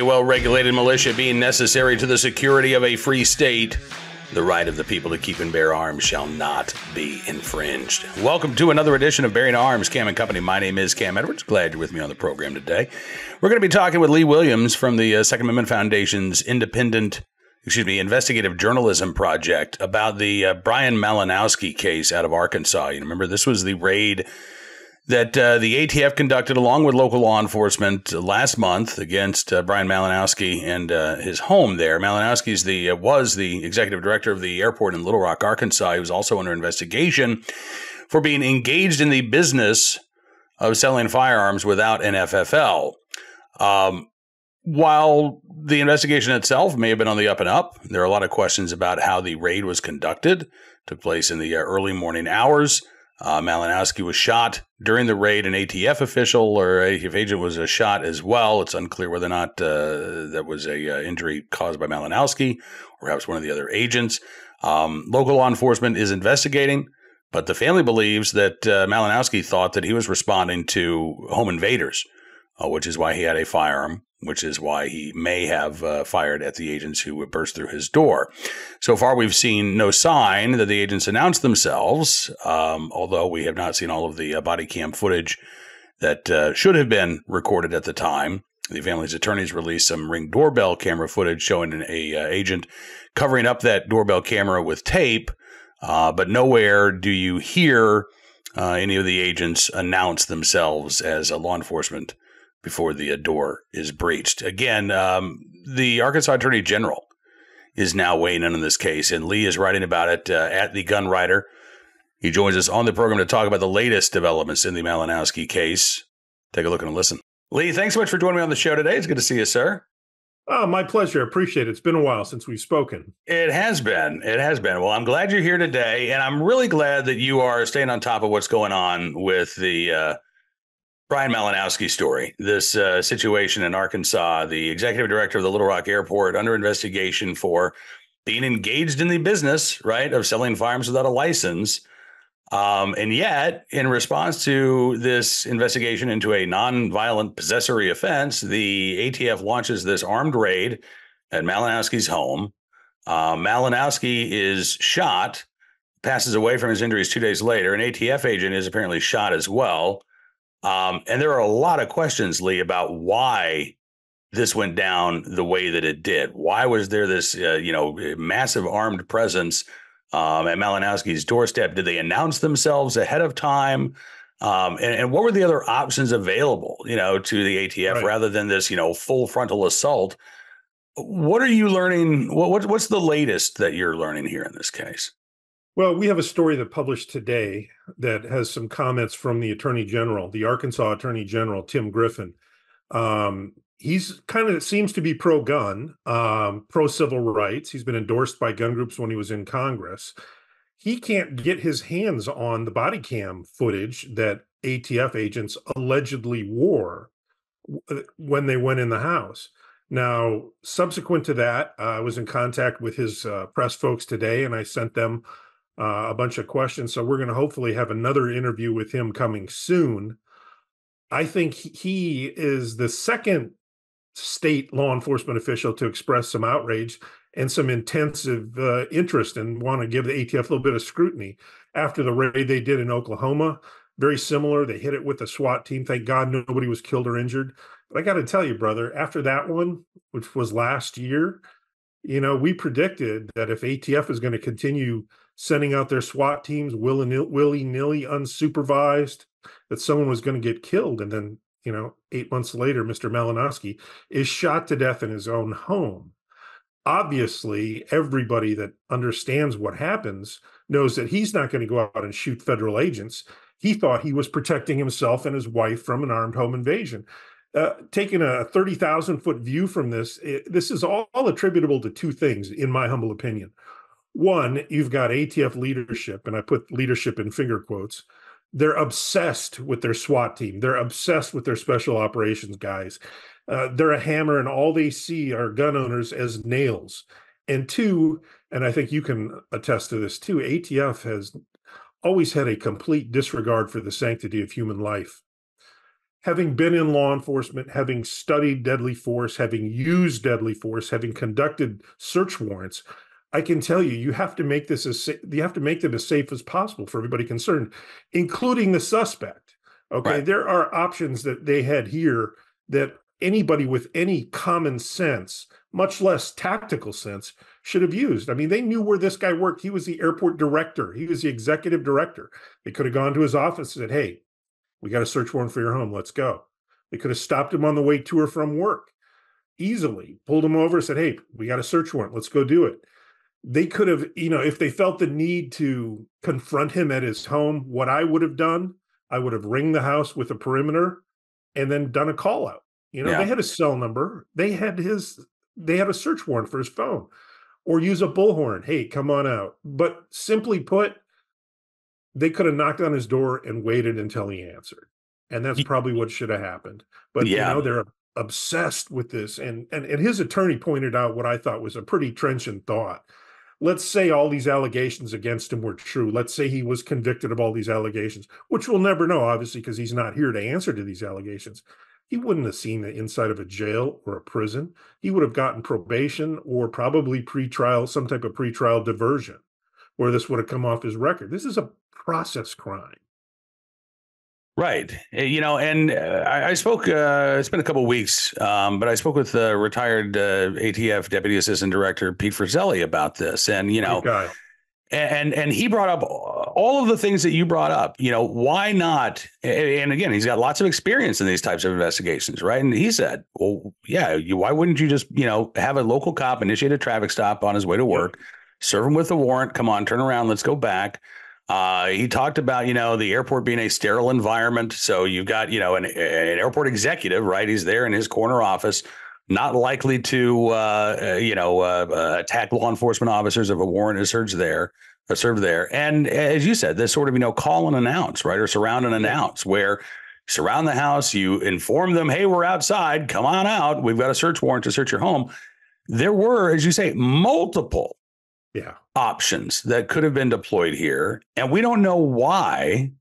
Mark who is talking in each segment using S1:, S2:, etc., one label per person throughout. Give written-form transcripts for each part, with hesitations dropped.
S1: well-regulated militia being necessary to the security of a free state, the right of the people to keep and bear arms shall not be infringed. Welcome to another edition of Bearing Arms, Cam and Company. My name is Cam Edwards. Glad you're with me on the program today. We're going to be talking with Lee Williams from the Second Amendment Foundation's investigative journalism project about the Bryan Malinowski case out of Arkansas. You remember, this was the raid that the ATF conducted along with local law enforcement last month against Bryan Malinowski and his home there. Malinowski was the executive director of the airport in Little Rock, Arkansas. He was also under investigation for being engaged in the business of selling firearms without an FFL. While the investigation itself may have been on the up and up, there are a lot of questions about how the raid was conducted. It took place in the early morning hours. Malinowski was shot during the raid. An ATF official or ATF agent was shot as well. It's unclear whether or not that was a injury caused by Malinowski or perhaps one of the other agents. Local law enforcement is investigating, but the family believes that Malinowski thought that he was responding to home invaders, which is why he had a firearm, which is why he may have fired at the agents who burst through his door. So far, we've seen no sign that the agents announced themselves, although we have not seen all of the body cam footage that should have been recorded at the time. The family's attorneys released some Ring doorbell camera footage showing an agent covering up that doorbell camera with tape, but nowhere do you hear any of the agents announce themselves as law enforcement before the door is breached. Again, the Arkansas Attorney General is now weighing in on this case, and Lee is writing about it at The Gun Writer. He joins us on the program to talk about the latest developments in the Malinowski case. Take a look and a listen. Lee, thanks so much for joining me on the show today. It's good to see you, sir.
S2: Oh, my pleasure. I appreciate it. It's been a while since we've spoken.
S1: It has been. It has been. Well, I'm glad you're here today, and I'm really glad that you are staying on top of what's going on with the Bryan Malinowski story, this situation in Arkansas, the executive director of the Little Rock Airport under investigation for being engaged in the business, right, of selling firearms without a license. And yet, in response to this investigation into a nonviolent possessory offense, the ATF launches this armed raid at Malinowski's home. Malinowski is shot, passes away from his injuries 2 days later. An ATF agent is apparently shot as well. And there are a lot of questions, Lee, about why this went down the way that it did. Why was there this, massive armed presence at Malinowski's doorstep? Did they announce themselves ahead of time? And what were the other options available, to the ATF rather than this, full frontal assault? What are you learning? What's the latest that you're learning here in this case?
S2: Well, we have a story that published today that has some comments from the Attorney General, the Arkansas Attorney General, Tim Griffin. He's kind of seems to be pro-gun, pro-civil rights. He's been endorsed by gun groups when he was in Congress. He can't get his hands on the body cam footage that ATF agents allegedly wore when they went in the house. Now, subsequent to that, I was in contact with his press folks today, and I sent them a bunch of questions. So we're going to hopefully have another interview with him coming soon. I think he is the second state law enforcement official to express some outrage and some intensive interest and want to give the ATF a little bit of scrutiny after the raid they did in Oklahoma. Very similar. They hit it with a SWAT team. Thank God nobody was killed or injured. But I got to tell you, brother, after that one, which was last year, we predicted that if ATF is going to continue sending out their SWAT teams willy-nilly, unsupervised, that someone was going to get killed. And then, 8 months later, Mr. Malinowski is shot to death in his own home. Obviously, everybody that understands what happens knows that he's not going to go out and shoot federal agents. He thought he was protecting himself and his wife from an armed home invasion. Taking a 30,000-foot view from this, this is all attributable to two things, in my humble opinion. One, you've got ATF leadership, and I put leadership in finger quotes. They're obsessed with their SWAT team. They're obsessed with their special operations guys. They're a hammer, and all they see are gun owners as nails. And two, and I think you can attest to this too, ATF has always had a complete disregard for the sanctity of human life. having been in law enforcement, having studied deadly force, having used deadly force, having conducted search warrants, I can tell you, you have to make them as safe as possible for everybody concerned, including the suspect. Okay,
S1: Right.
S2: there are options that they had here that anybody with any common sense, much less tactical sense, should have used. I mean, they knew where this guy worked. He was the airport director. He was the executive director. They could have gone to his office and said, "Hey, we got a search warrant for your home. Let's go." They could have stopped him on the way to or from work easily, pulled him over, said, "Hey, we got a search warrant. Let's go do it." They could have, if they felt the need to confront him at his home, what I would have done, I would have ringed the house with a perimeter and then done a call out. They
S1: Yeah.
S2: had a cell number. They had a search warrant for his phone, or use a bullhorn. "Hey, come on out." But simply put, they could have knocked on his door and waited until he answered. And that's
S1: Y-
S2: probably what should have happened. But,
S1: Yeah.
S2: they're obsessed with this. And his attorney pointed out what I thought was a pretty trenchant thought. Let's say all these allegations against him were true. Let's say he was convicted of all these allegations, which we'll never know, obviously, because he's not here to answer to these allegations. He wouldn't have seen the inside of a jail or a prison. He would have gotten probation or probably pretrial, some type of pretrial diversion, where this would have come off his record. This is a process crime.
S1: Right. And I spoke, it's been a couple of weeks, but I spoke with retired ATF Deputy Assistant Director Pete Frizzelli about this. And,
S2: Great guy.
S1: and he brought up all of the things that you brought up. Why not? And again, he's got lots of experience in these types of investigations, right? And he said, well, yeah, why wouldn't you just, have a local cop initiate a traffic stop on his way to work, serve him with a warrant, come on, turn around, let's go back. He talked about, the airport being a sterile environment. So you've got, an airport executive, right? He's there in his corner office, not likely to, attack law enforcement officers if a warrant is served there. And as you said, this sort of, call and announce, right? Or surround and announce, where you surround the house, you inform them, hey, we're outside, come on out. We've got a search warrant to search your home. There were, as you say, multiple options that could have been deployed here. And we don't know why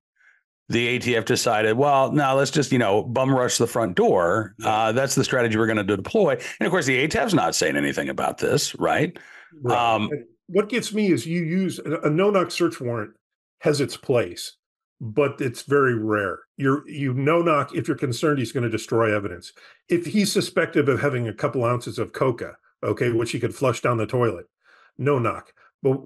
S1: the ATF decided, well, no, let's just, bum rush the front door. That's the strategy we're going to deploy. And of course, the ATF's not saying anything about this, right?
S2: What gets me is you use a no-knock search warrant has its place, but it's very rare. You no-knock if you're concerned he's going to destroy evidence. If he's suspected of having a couple ounces of coca, which he could flush down the toilet, no knock. But,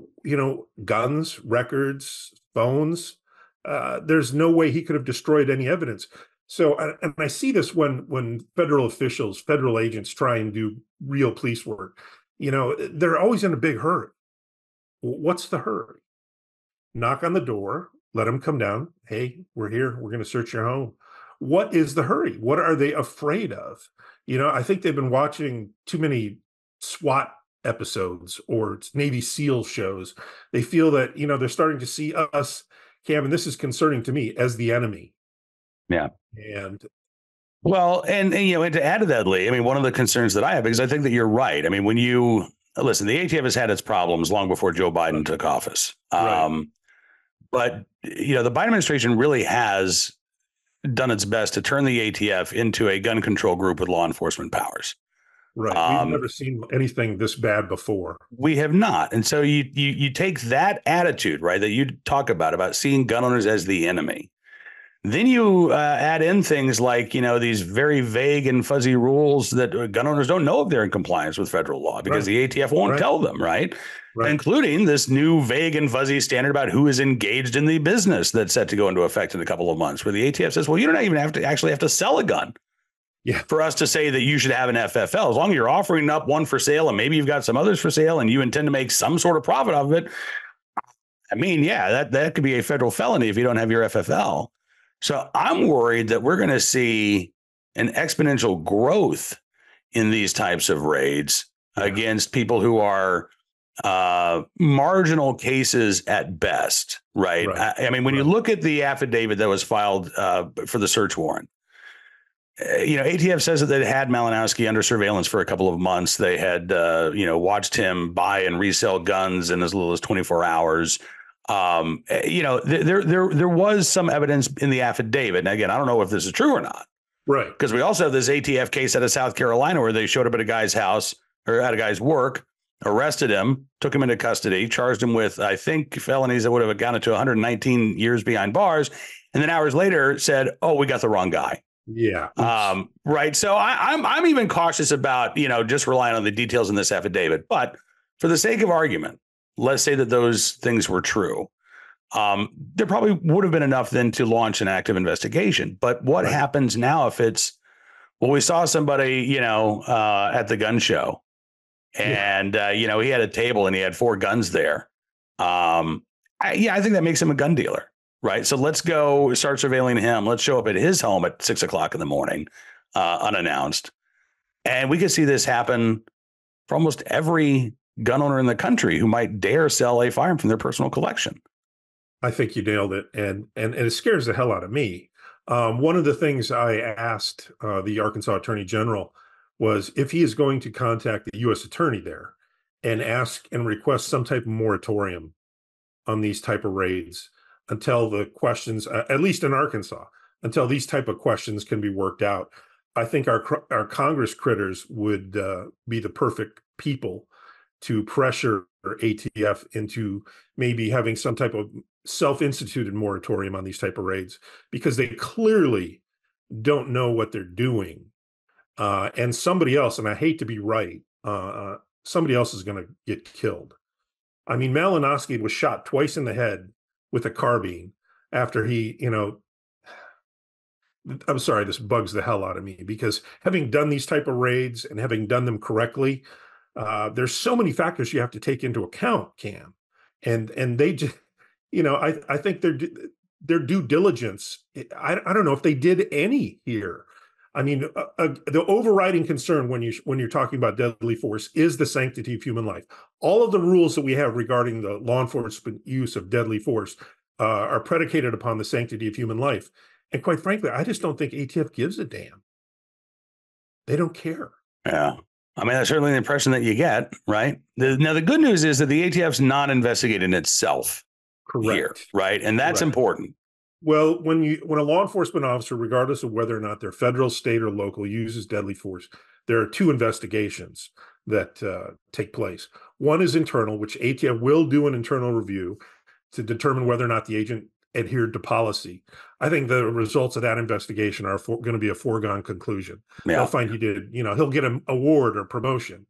S2: guns, records, phones, there's no way he could have destroyed any evidence. So, and I see this when federal officials, federal agents try and do real police work, they're always in a big hurry. What's the hurry? Knock on the door, let them come down. Hey, we're here. We're going to search your home. What is the hurry? What are they afraid of? I think they've been watching too many SWAT episodes or Navy SEAL shows. They feel that, they're starting to see us, Cam, and this is concerning to me, as the enemy.
S1: Yeah.
S2: And
S1: well, and to add to that, Lee, I mean, one of the concerns that I have, because I think that you're right. I mean, when you listen, the ATF has had its problems long before Joe Biden took office. But, the Biden administration really has done its best to turn the ATF into a gun control group with law enforcement powers.
S2: Right. We've never seen anything this bad before.
S1: We have not. And so you take that attitude, right, that you talk about seeing gun owners as the enemy. Then you add in things like, these very vague and fuzzy rules that gun owners don't know if they're in compliance with federal law because the ATF won't tell them, right? Including this new vague and fuzzy standard about who is engaged in the business that's set to go into effect in a couple of months, where the ATF says, well, you don't even have to sell a gun. For us to say that you should have an FFL, as long as you're offering up one for sale and maybe you've got some others for sale and you intend to make some sort of profit off of it. I mean, that could be a federal felony if you don't have your FFL. So I'm worried that we're going to see an exponential growth in these types of raids against people who are marginal cases at best, right? I mean, when you look at the affidavit that was filed for the search warrant, ATF says that they had Malinowski under surveillance for a couple of months. They had, watched him buy and resell guns in as little as 24 hours. There was some evidence in the affidavit. And again, I don't know if this is true or not,
S2: Right.
S1: Because we also have this ATF case out of South Carolina where they showed up at a guy's house or at a guy's work, arrested him, took him into custody, charged him with, I think, felonies that would have gone to 119 years behind bars. And then hours later said, oh, we got the wrong guy.
S2: Yeah.
S1: Right. So I'm even cautious about, just relying on the details in this affidavit. But for the sake of argument, let's say that those things were true. There probably would have been enough then to launch an active investigation. But what happens now if it's, well, we saw somebody, at the gun show and, he had a table and he had 4 guns there. I think that makes him a gun dealer. Right. So let's go start surveilling him. Let's show up at his home at 6 o'clock in the morning, unannounced. And we could see this happen for almost every gun owner in the country who might dare sell a firearm from their personal collection.
S2: I think you nailed it. And it scares the hell out of me. One of the things I asked the Arkansas Attorney General was if he is going to contact the U.S. Attorney there and ask and request some type of moratorium on these type of raids until the questions, at least in Arkansas, until these type of questions can be worked out. I think our Congress critters would be the perfect people to pressure ATF into maybe having some type of self-instituted moratorium on these type of raids, because they clearly don't know what they're doing. And somebody else, and I hate to be right, somebody else is going to get killed. I mean, Malinowski was shot twice in the head with a carbine after he, I'm sorry, this bugs the hell out of me, because having done these type of raids and having done them correctly, there's so many factors you have to take into account, Cam. And they just, I think their due diligence, I don't know if they did any here. I mean, the overriding concern when you're talking about deadly force is the sanctity of human life. All of the rules that we have regarding the law enforcement use of deadly force are predicated upon the sanctity of human life. And quite frankly, I just don't think ATF gives a damn. They don't care.
S1: Yeah. I mean, that's certainly the impression that you get, right? Now, the good news is that the ATF's not investigating itself here, right? And that's important.
S2: Well, when a law enforcement officer, regardless of whether or not they're federal, state, or local, uses deadly force, there are 2 investigations that take place. One is internal, which ATF will do an internal review to determine whether or not the agent adhered to policy. I think the results of that investigation are going to be a foregone conclusion. Yeah. They'll find he did, he'll get an award or promotion.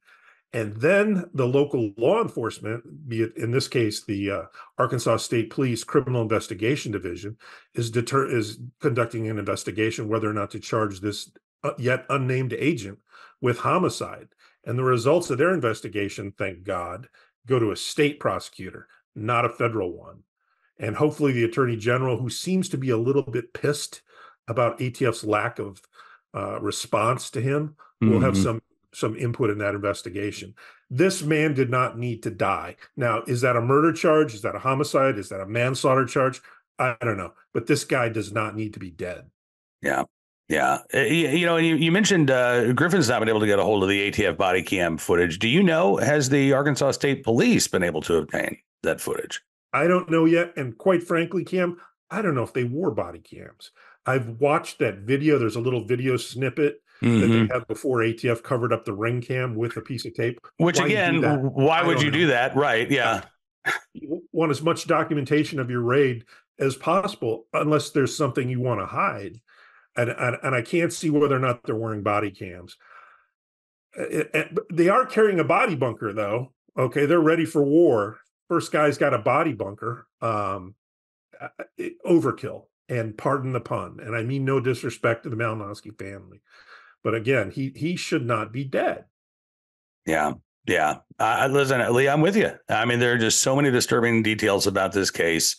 S2: And then the local law enforcement, be it in this case the Arkansas State Police Criminal Investigation Division, is conducting an investigation whether or not to charge this yet unnamed agent with homicide. And the results of their investigation, thank God, go to a state prosecutor, not a federal one. And hopefully the Attorney General, who seems to be a little bit pissed about ATF's lack of response to him, will have some input in that investigation. This man did not need to die. Now, is that a murder charge? Is that a homicide? Is that a manslaughter charge? I don't know. But this guy does not need to be dead.
S1: Yeah. Yeah. You mentioned Griffin's not been able to get a hold of the ATF body cam footage. Do you know, has the Arkansas State Police been able to obtain that footage?
S2: I don't know yet. And quite frankly, Cam, I don't know if they wore body cams. I've watched that video. There's a little video snippet that they had before ATF covered up the ring cam with a piece of tape.
S1: Which again, why would you do that? Right. Yeah.
S2: You want as much documentation of your raid as possible, unless there's something you want to hide. And I can't see whether or not they're wearing body cams. They are carrying a body bunker, though. Okay, they're ready for war. First guy's got a body bunker. Overkill, and pardon the pun. And I mean no disrespect to the Malinowski family. But again, he should not be dead.
S1: Yeah. Yeah. Listen, Lee, I'm with you. I mean, there are just so many disturbing details about this case.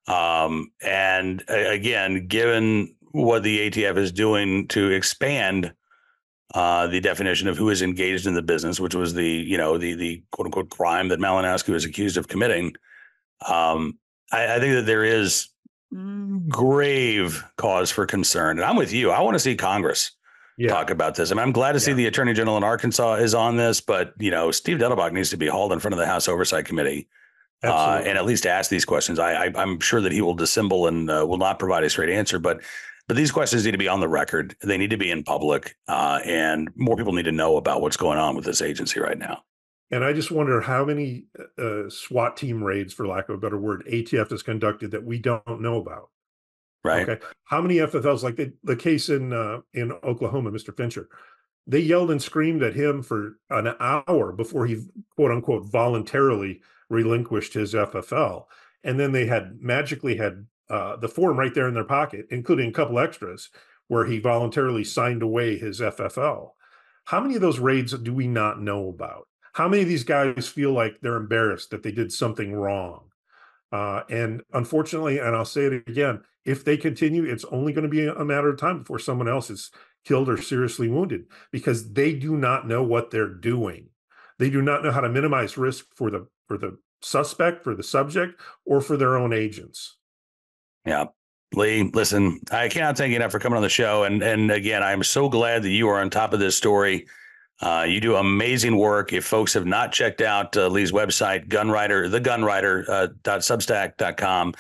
S1: And again, given what the ATF is doing to expand the definition of who is engaged in the business, which was the quote unquote crime that Malinowski was accused of committing. I think that there is grave cause for concern. And I'm with you. I want to see Congress talk about this. I mean, I'm glad to see the Attorney General in Arkansas is on this, but Steve Dettelbach needs to be hauled in front of the House Oversight Committee and at least ask these questions. I'm sure that he will dissemble and will not provide a straight answer. But But these questions need to be on the record. They need to be in public, and more people need to know about what's going on with this agency right now.
S2: And I just wonder how many SWAT team raids, for lack of a better word, ATF has conducted that we don't know about.
S1: Right.
S2: Okay. How many FFLs, like the case in Oklahoma, Mr. Fincher, they yelled and screamed at him for an hour before he, quote unquote, voluntarily relinquished his FFL. And then they had magically had the form right there in their pocket, including a couple extras, where he voluntarily signed away his FFL. How many of those raids do we not know about? How many of these guys feel like they're embarrassed that they did something wrong? And unfortunately, and I'll say it again, if they continue, it's only going to be a matter of time before someone else is killed or seriously wounded, because they do not know what they're doing. They do not know how to minimize risk for the suspect, for the subject, or for their own agents.
S1: Yeah. Lee, listen, I cannot thank you enough for coming on the show. And again, I'm so glad that you are on top of this story. You do amazing work. If folks have not checked out Lee's website, thegunwriter.substack.com.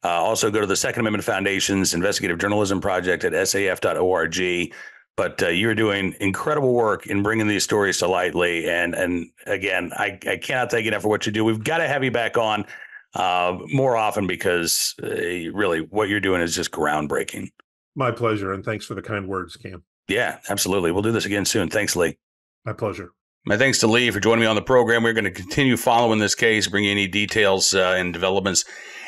S1: Also go to the Second Amendment Foundation's Investigative Journalism Project at saf.org. But you're doing incredible work in bringing these stories to light, Lee. And again, I cannot thank you enough for what you do. We've got to have you back on more often, because really what you're doing is just groundbreaking.
S2: My pleasure. And thanks for the kind words, Cam.
S1: Yeah, absolutely. We'll do this again soon. Thanks, Lee.
S2: My pleasure.
S1: My thanks to Lee for joining me on the program. We're going to continue following this case, bring you any details and developments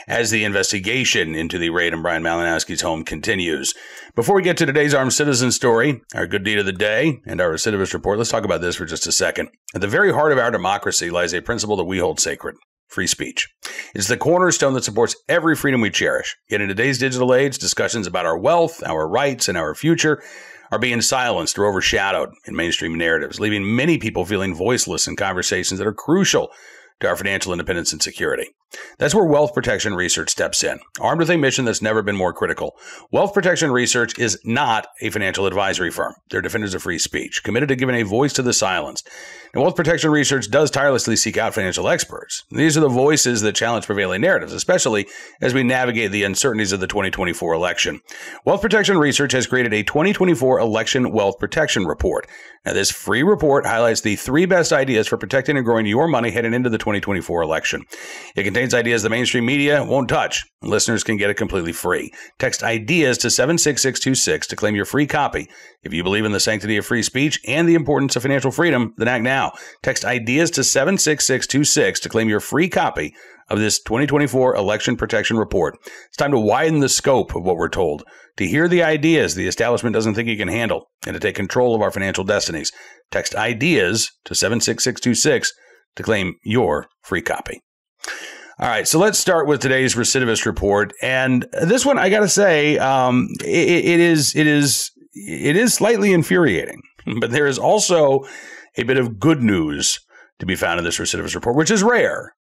S1: as the investigation into the raid on Bryan Malinowski's home continues. Before we get to today's armed citizen story, our good deed of the day, and our recidivist report, let's talk about this for just a second. At the very heart of our democracy lies a principle that we hold sacred: free speech. It's the cornerstone that supports every freedom we cherish. Yet in today's digital age, discussions about our wealth, our rights, and our future are being silenced or overshadowed in mainstream narratives, leaving many people feeling voiceless in conversations that are crucial to our financial independence and security. That's where Wealth Protection Research steps in, armed with a mission that's never been more critical. Wealth Protection Research is not a financial advisory firm. They're defenders of free speech, committed to giving a voice to the silenced. And Wealth Protection Research does tirelessly seek out financial experts. These are the voices that challenge prevailing narratives, especially as we navigate the uncertainties of the 2024 election. Wealth Protection Research has created a 2024 Election Wealth Protection Report. Now, this free report highlights the 3 best ideas for protecting and growing your money heading into the 2024 election. It contains ideas the mainstream media won't touch. Listeners can get it completely free. Text IDEAS to 76626 to claim your free copy. If you believe in the sanctity of free speech and the importance of financial freedom, then act now. Text IDEAS to 76626 to claim your free copy of this 2024 Election Protection Report. It's time to widen the scope of what we're told, to hear the ideas the establishment doesn't think it can handle, and to take control of our financial destinies. Text IDEAS to 76626 to claim your free copy. All right, so let's start with today's recidivist report, and this one, I got to say, it is slightly infuriating, but there is also a bit of good news to be found in this recidivist report, which is rare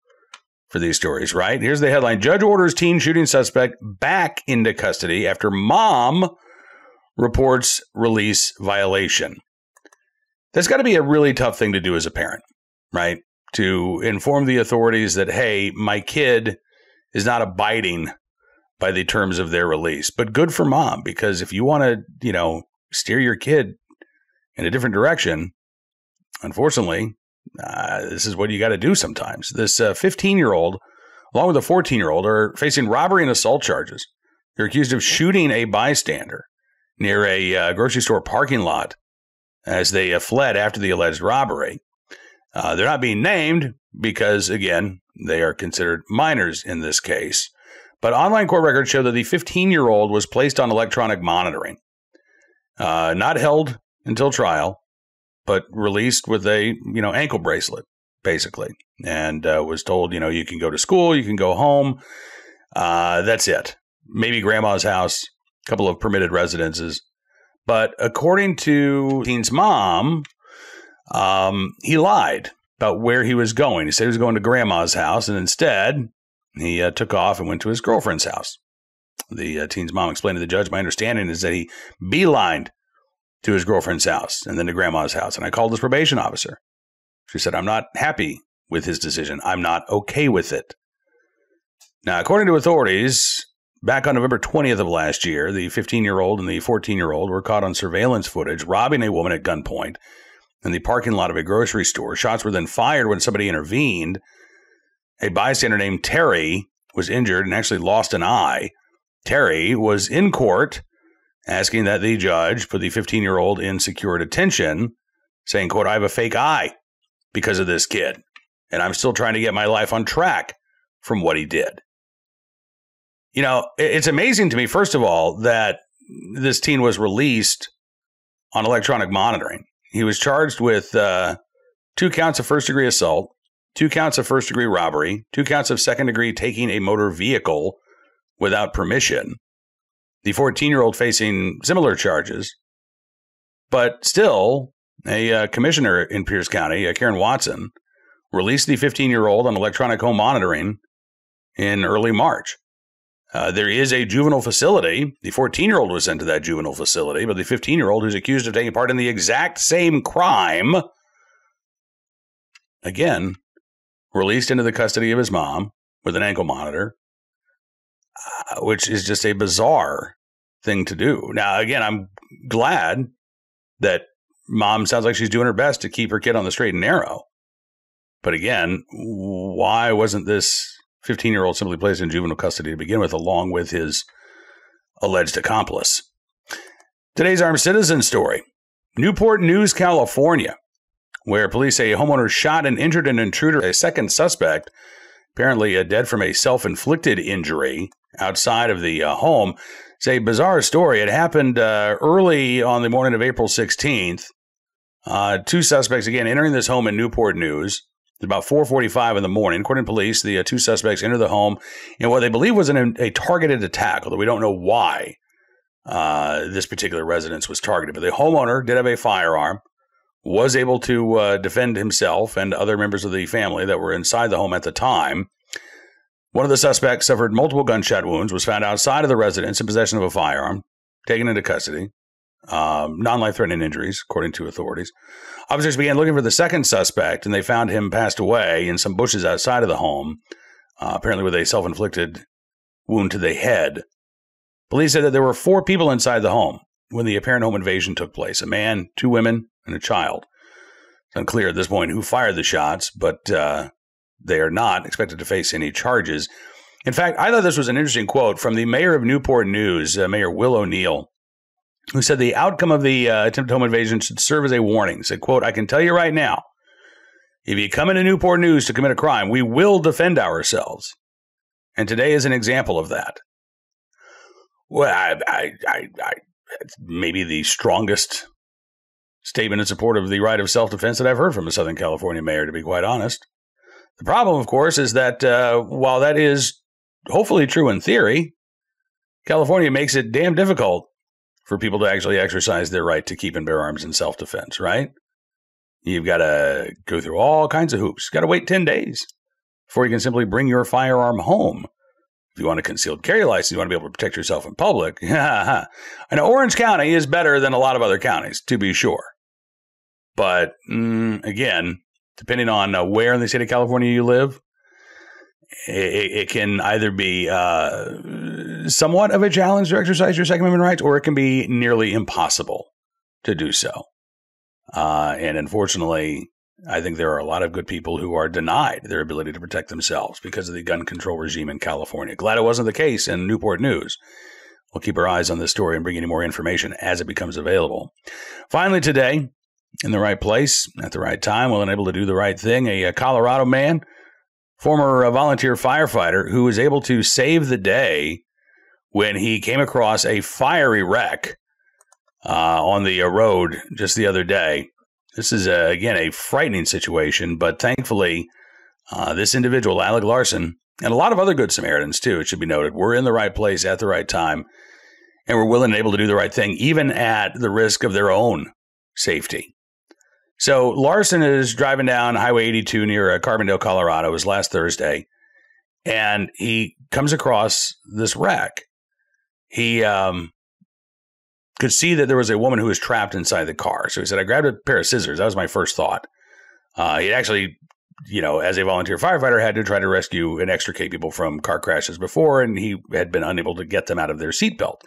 S1: for these stories, right? Here's the headline: Judge orders teen shooting suspect back into custody after mom reports release violation. That's got to be a really tough thing to do as a parent, right? To inform the authorities that, hey, my kid is not abiding by the terms of their release. But good for mom, because if you want to, steer your kid in a different direction, unfortunately, this is what you got to do sometimes. This 15-year-old, along with a 14-year-old, are facing robbery and assault charges. They're accused of shooting a bystander near a grocery store parking lot as they fled after the alleged robbery. They're not being named because, again, they are considered minors in this case. But online court records show that the 15-year-old was placed on electronic monitoring, not held until trial, but released with a, ankle bracelet, basically, and was told, you can go to school, you can go home. That's it. Maybe grandma's house, a couple of permitted residences. But according to teen's mom, he lied about where he was going. He said he was going to grandma's house, and instead he took off and went to his girlfriend's house. The teen's mom explained to the judge, my understanding is that he beelined to his girlfriend's house and then to grandma's house. And I called his probation officer. She said, I'm not happy with his decision. I'm not okay with it. Now, according to authorities, back on November 20th of last year, the 15-year-old and the 14-year-old were caught on surveillance footage robbing a woman at gunpoint in the parking lot of a grocery store. Shots were then fired when somebody intervened. A bystander named Terry was injured and actually lost an eye. Terry was in court asking that the judge put the 15-year-old in secure detention, saying, quote, "I have a fake eye because of this kid, and I'm still trying to get my life on track from what he did." You know, it's amazing to me, first of all, that this teen was released on electronic monitoring. He was charged with 2 counts of first-degree assault, 2 counts of first-degree robbery, 2 counts of second-degree taking a motor vehicle without permission. The 14-year-old facing similar charges. But still, a commissioner in Pierce County, Karen Watson, released the 15-year-old on electronic home monitoring in early March. There is a juvenile facility. The 14-year-old was sent to that juvenile facility, but the 15-year-old who's accused of taking part in the exact same crime, again, released into the custody of his mom with an ankle monitor, which is just a bizarre thing to do. Now, again, I'm glad that mom sounds like she's doing her best to keep her kid on the straight and narrow. But again, why wasn't this 15-year-old simply placed in juvenile custody to begin with, along with his alleged accomplice? Today's Armed Citizen story. Newport News, California, where police say a homeowner shot and injured an intruder. A second suspect, apparently dead from a self-inflicted injury outside of the home. It's a bizarre story. It happened early on the morning of April 16th. 2 suspects, again, entering this home in Newport News. It's about 4:45 in the morning. According to police, the 2 suspects entered the home in what they believe was a targeted attack, although we don't know why this particular residence was targeted. But the homeowner did have a firearm, was able to defend himself and other members of the family that were inside the home at the time. One of the suspects suffered multiple gunshot wounds, was found outside of the residence in possession of a firearm, taken into custody. Non-life-threatening injuries, according to authorities. Officers began looking for the second suspect, and they found him passed away in some bushes outside of the home, apparently with a self-inflicted wound to the head. Police said that there were 4 people inside the home when the apparent home invasion took place: a man, 2 women, and a child. It's unclear at this point who fired the shots, but they are not expected to face any charges. In fact, I thought this was an interesting quote from the mayor of Newport News, Mayor Will O'Neill, who said the outcome of the attempted home invasion should serve as a warning. He said, quote, "I can tell you right now, if you come into Newport News to commit a crime, we will defend ourselves. And today is an example of that." Well, it's maybe the strongest statement in support of the right of self-defense that I've heard from a Southern California mayor, to be quite honest. The problem, of course, is that while that is hopefully true in theory, California makes it damn difficult for people to actually exercise their right to keep and bear arms in self-defense, right? You've got to go through all kinds of hoops. You've got to wait 10 days before you can simply bring your firearm home. If you want a concealed carry license, you want to be able to protect yourself in public. And Orange County is better than a lot of other counties, to be sure. But again, depending on where in the state of California you live, it can either be somewhat of a challenge to exercise your Second Amendment rights, or it can be nearly impossible to do so. And unfortunately, I think there are a lot of good people who are denied their ability to protect themselves because of the gun control regime in California. Glad it wasn't the case in Newport News. We'll keep our eyes on this story and bring you more information as it becomes available. Finally today, in the right place, at the right time, well, and able to do the right thing, a Colorado man, former volunteer firefighter, who was able to save the day when he came across a fiery wreck on the road just the other day. This is, again, a frightening situation, but thankfully, this individual, Alec Larson, and a lot of other good Samaritans, too, it should be noted, were in the right place at the right time and were willing and able to do the right thing, even at the risk of their own safety. So Larson is driving down Highway 82 near Carbondale, Colorado. It was last Thursday, and he comes across this wreck. He could see that there was a woman who was trapped inside the car. So he said, I grabbed a pair of scissors. That was my first thought. He actually as a volunteer firefighter, had to try to rescue and extricate people from car crashes before, and he had been unable to get them out of their seatbelt.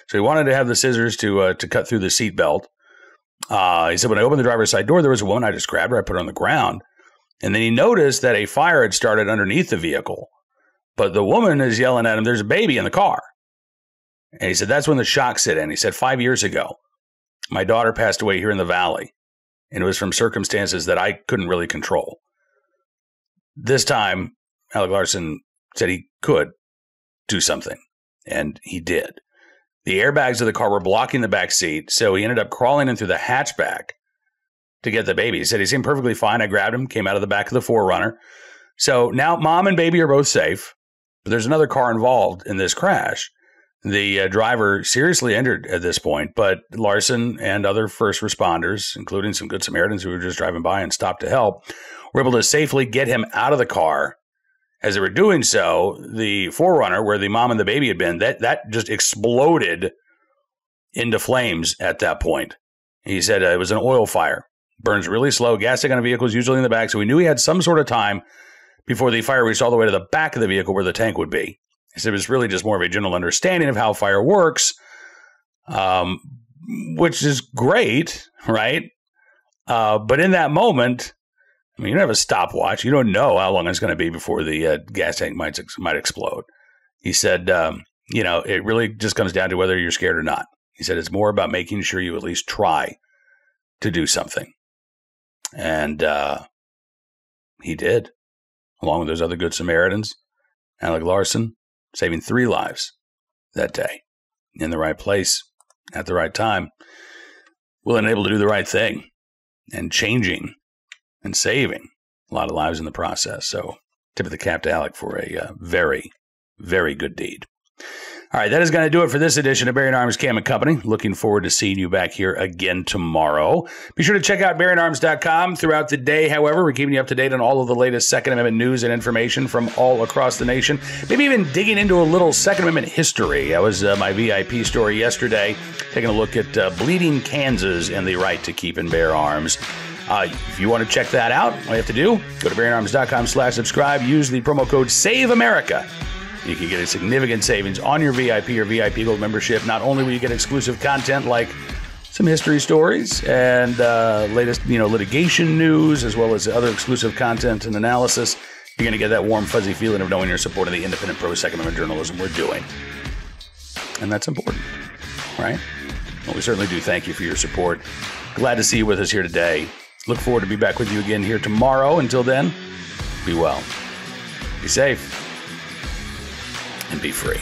S1: So he wanted to have the scissors to cut through the seatbelt. He said, when I opened the driver's side door, there was a woman. I just grabbed her. I put her on the ground. And then he noticed that a fire had started underneath the vehicle. But the woman is yelling at him, there's a baby in the car. And he said, that's when the shock set in. He said, 5 years ago, my daughter passed away here in the valley. And it was from circumstances that I couldn't really control. This time, Alec Larson said he could do something. And he did. The airbags of the car were blocking the back seat, so he ended up crawling in through the hatchback to get the baby. He said he seemed perfectly fine. I grabbed him, came out of the back of the 4Runner. So now mom and baby are both safe, but there's another car involved in this crash. The driver seriously injured at this point, but Larson and other first responders, including some Good Samaritans who were just driving by and stopped to help, were able to safely get him out of the car. As they were doing so, the 4Runner, where the mom and the baby had been, that just exploded into flames at that point. He said it was an oil fire. Burns really slow. Gas tank on a vehicle is usually in the back, so we knew he had some sort of time before the fire reached all the way to the back of the vehicle where the tank would be. He said it was really just more of a general understanding of how fire works, which is great, right? But in that moment, I mean, you don't have a stopwatch. You don't know how long it's going to be before the gas tank might explode. He said, it really just comes down to whether you're scared or not. He said it's more about making sure you at least try to do something. And he did, along with those other Good Samaritans. Alec Larson saving 3 lives that day in the right place at the right time, willing and able to do the right thing and changing and saving a lot of lives in the process. So tip of the cap to Alec for a very, very good deed. All right, that is going to do it for this edition of Bearing Arms Cam & Company. Looking forward to seeing you back here again tomorrow. Be sure to check out BearingArms.com throughout the day. However, we're keeping you up to date on all of the latest Second Amendment news and information from all across the nation. Maybe even digging into a little Second Amendment history. That was my VIP story yesterday, taking a look at bleeding Kansas and the right to keep and bear arms. If you want to check that out, all you have to do, go to BearingArms.com/subscribe. Use the promo code SAVEAMERICA. You can get a significant savings on your VIP or VIP Gold membership. Not only will you get exclusive content like some history stories and latest litigation news, as well as other exclusive content and analysis, you're going to get that warm, fuzzy feeling of knowing you're supporting the independent pro-Second Amendment journalism we're doing. And that's important, right? Well, we certainly do thank you for your support. Glad to see you with us here today. Look forward to be back with you again here tomorrow. Until then, be well, be safe, and be free.